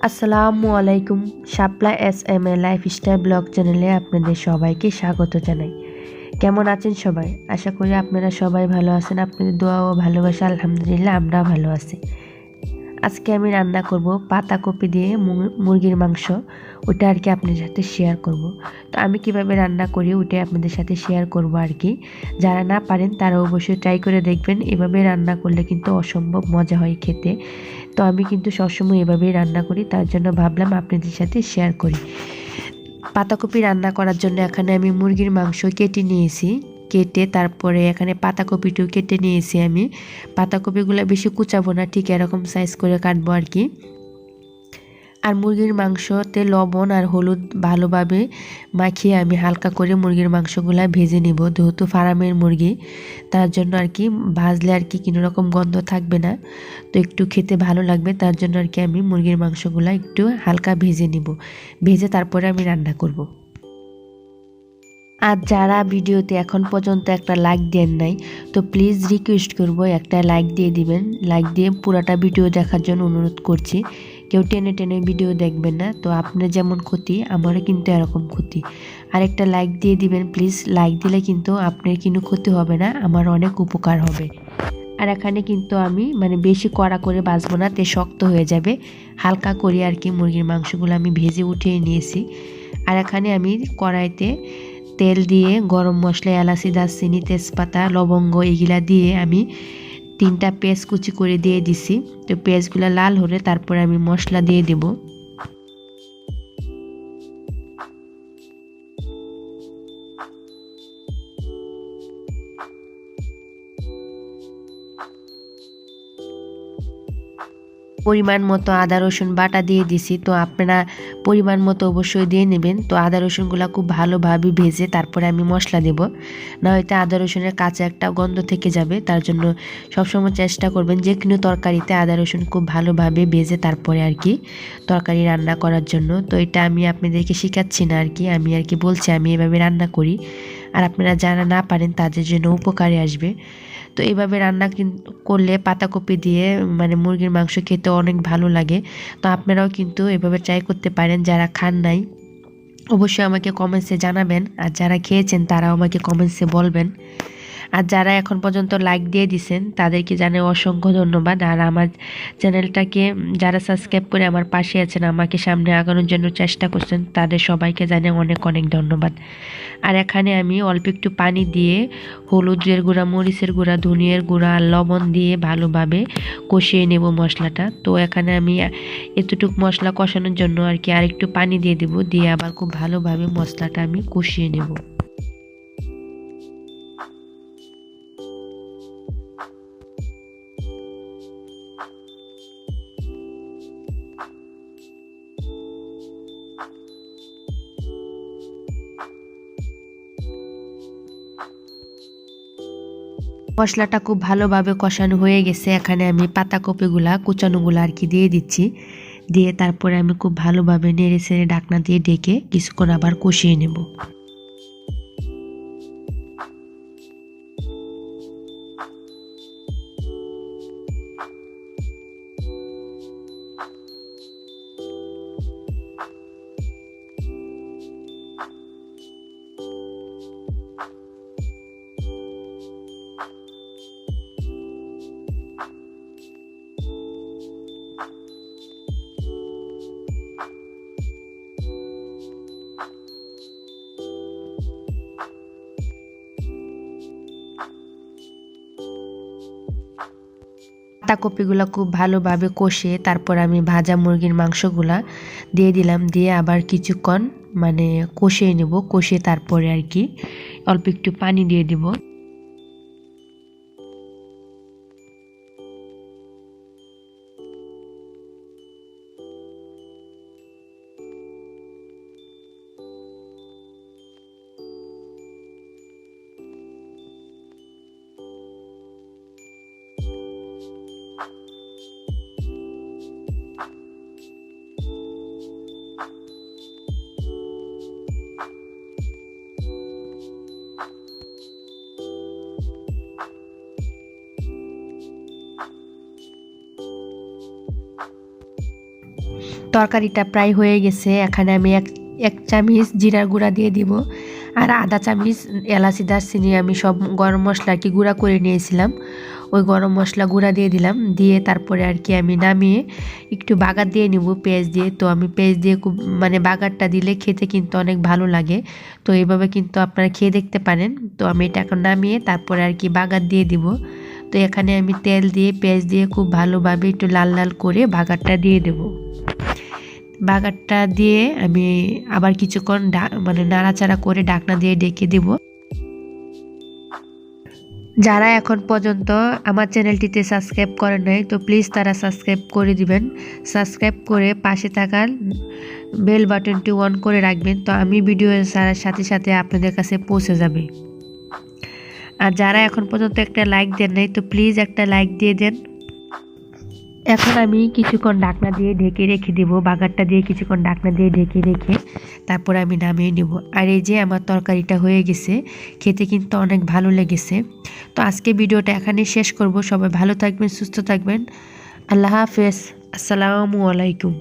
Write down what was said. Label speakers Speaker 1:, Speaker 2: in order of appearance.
Speaker 1: আসসালামু আলাইকুম। শাপলা SMA lifestyle blog চ্যানেলে আপনাদের সবাইকে স্বাগত জানাই। কেমন আছেন সবাই? আশা করি আপনারা সবাই ভালো আছেন। আপনাদের দোয়া ও ভালোবাসা আলহামদুলিল্লাহ আমরা ভালো আছি। আজকে আমি রান্না করব পাতাকপি দিয়ে মুরগির মাংস। ওটা আর কি আপনাদের সাথে শেয়ার করব। তো আমি কিভাবে রান্না করি ওটাই আপনাদের সাথে শেয়ার করব আর কি। যারা না পারেন তারা অবশ্যই ট্রাই করে দেখবেন। এভাবে রান্না করলে কিন্তু অসম্ভব মজা হয় খেতে। তো আমি কিন্তু সবসময় এভাবেই রান্না করি, তার জন্য ভাবলাম আপনাদের সাথে শেয়ার করি। পাতাকপি রান্না করার জন্য এখানে আমি মুরগির মাংস কেটে নিয়েছি। কেটে তারপরে এখানে পাতাকপিটাও কেটে নিয়েছি আমি। পাতাকপিগুলো বেশি কুচাবো না, ঠিক এরকম সাইজ করে কাটবো আর কি। আর মুরগির মাংসতে লবণ আর হলুদ ভালোভাবে মাখিয়ে আমি হালকা করে মুরগির মাংসগুলো ভেজে নিব। যেহেতু ফার্মের মুরগি, তার জন্য আর কি ভাজলে আর কি কোনো রকম গন্ধ থাকবে না, তো একটু খেতে ভালো লাগবে। তার জন্য আর কি আমি মুরগির মাংসগুলো একটু হালকা ভেজে নিব। ভেজে তারপরে আমি রান্না করব। আর যারা ভিডিওতে এখন পর্যন্ত একটা লাইক দেন নাই, তো প্লিজ রিকোয়েস্ট করব একটা লাইক দিয়ে দিবেন। লাইক দিয়ে পুরাটা ভিডিও দেখার জন্য অনুরোধ করছি। কেউ টেনে টেনে ভিডিও দেখবেন না। তো আপনার যেমন ক্ষতি আমারও কিন্তু এরকম ক্ষতি। আর একটা লাইক দিয়ে দিবেন প্লিজ। লাইক দিলে কিন্তু আপনার কিন্তু ক্ষতি হবে না, আমার অনেক উপকার হবে। আর এখানে কিন্তু আমি বেশি কড়া করে ভাজবো না, তে শক্ত হয়ে যাবে। হালকা করে আর কি মুরগির মাংসগুলো আমি ভেজে উঠিয়ে নিয়েছি। আর এখানে আমি কড়াইতে তেল দিয়ে গরম মশলা, এলাচি, দারচিনি, তেজপাতা, লবঙ্গ এগুলা দিয়ে আমি 3টা পেঁয়াজ কুচি করে দিয়ে দিছি। তো পেঁয়াজগুলো লাল হলে তারপরে আমি মশলা দিয়ে দেব। পরিমাণ মতো আদা রসুন বাটা দিয়ে দিছি। তো আপনারা পরিমাণ মতো অবশ্যই দিয়ে নেবেন। তো আদা রসুনগুলো খুব ভালোভাবে ভেজে তারপরে আমি মশলা দেব, না হয়তো আদা রসুনের কাঁচা একটা গন্ধ থেকে যাবে। তার জন্য সবসময় চেষ্টা করবেন যে কোনো তরকারিতে আদা রসুন খুব ভালোভাবে ভেজে তারপরে আর কি তরকারি রান্না করার জন্য। তো এটা আমি আপনাদেরকে শেখাচ্ছি না আর কি, আমি আর কি বলছি আমি এভাবে রান্না করি। আর আপনারা যারা না পারেন তাদের জন্য উপকারে আসবে। তো এইভাবে রান্না করলে পাতাকপি দিয়ে মুরগির মাংস খেতে অনেক ভালো লাগে। তো আপনারাও কিন্তু এভাবে ট্রাই করতে পারেন। যারা খান নাই অবশ্যই আমাকে কমেন্টসে জানাবেন, আর যারা খেয়েছেন তারাও আমাকে কমেন্টসে বলবেন। আর যারা এখন পর্যন্ত লাইক দিয়ে দিছেন তাদেরকে জানাই অসংখ্য ধন্যবাদ। আর আমার চ্যানেলটাকে যারা সাবস্ক্রাইব করে আমার পাশে আছেন, আমাকে সামনে আগানোর জন্য চেষ্টা করছেন, তাদের সবাইকে জানাই অনেক অনেক ধন্যবাদ। আর এখানে আমি অল্প একটু পানি দিয়ে হলুদের গুঁড়া, মরিচের গুঁড়া, ধনিয়ার গুঁড়া আর লবণ দিয়ে ভালোভাবে কষিয়ে নেব মশলাটা। তো এখানে আমি এতটুকু মশলা কষানোর জন্য আর কি আরেকটু পানি দিয়ে দেব, দিয়ে আবার খুব ভালোভাবে মশলাটা আমি কষিয়ে নেব। মশলাটা খুব ভালোভাবে কষানো হয়ে গেছে। এখানে আমি পাতাকপিগুলা কুচানোগুলো আর কি দিয়ে দিচ্ছি। দিয়ে তারপরে আমি খুব ভালোভাবে নেড়ে ছেড়ে ঢাকনা দিয়ে ঢেকে কিছুক্ষণ আবার কষিয়ে নেব। পাতাকপিগুলো খুব ভালোভাবে কষিয়ে তারপর আমি ভাজা মুরগির মাংসগুলা দিয়ে দিলাম। দিয়ে আবার কিছুক্ষণ কষিয়ে নেব। কষিয়ে তারপরে আর কি অল্প একটু পানি দিয়ে দিব। তরকারিটা প্রায় হয়ে গেছে। এখানে আমি এক চামচ জিরার গুঁড়া দিয়ে দিব, আর আধা চামচ এলাচি দারচিনি আমি সব গরম মশলা আর কি গুঁড়া করে নিয়েছিলাম, ওই গরম মশলা গুঁড়া দিয়ে দিলাম। দিয়ে তারপরে আর কি আমি নামিয়ে একটু বাগার দিয়ে নিব পেঁয়াজ দিয়ে। তো আমি পেঁয়াজ দিয়ে খুব মানে বাগারটা দিলে খেতে কিন্তু অনেক ভালো লাগে। তো এইভাবে কিন্তু আপনারা খেয়ে দেখতে পারেন। তো আমি এটা এখন নামিয়ে তারপরে আর কি বাগার দিয়ে দিব। তো এখানে আমি তেল দিয়ে পেঁয়াজ দিয়ে খুব ভালোভাবে একটু লাল লাল করে বাগারটা দিয়ে দেব। বাগারটা দিয়ে আমি আবার কিছুক্ষণ মানে নাড়াচাড়া করে ঢাকনা দিয়ে ঢেকে দেব। যারা এখন পর্যন্ত আমার চ্যানেলটিতে সাবস্ক্রাইব করেন নাই, তো প্লিজ তারা সাবস্ক্রাইব করে দিবেন। সাবস্ক্রাইব করে পাশে থাকার বেল বাটনটি অন করে রাখবেন, তো আমি ভিডিও ছাড়ার সাথে সাথে আপনাদের কাছে পৌঁছে যাবে। আর যারা এখন পর্যন্ত একটা লাইক দেন নাই, তো প্লিজ একটা লাইক দিয়ে দেন। এখন আমি কিছুক্ষণ ঢাকনা দিয়ে ঢেকে রেখে দেবো, বাগারটা দিয়ে কিছুক্ষণ ঢাকনা দিয়ে ঢেকে রেখে তারপরে আমি নামিয়ে নেব। আর এই যে আমার তরকারিটা হয়ে গেছে, খেতে কিন্তু অনেক ভালো লেগেছে। তো আজকে ভিডিওটা এখানেই শেষ করব। সবাই ভালো থাকবেন, সুস্থ থাকবেন। আল্লাহ হাফেজ, আসসালামু আলাইকুম।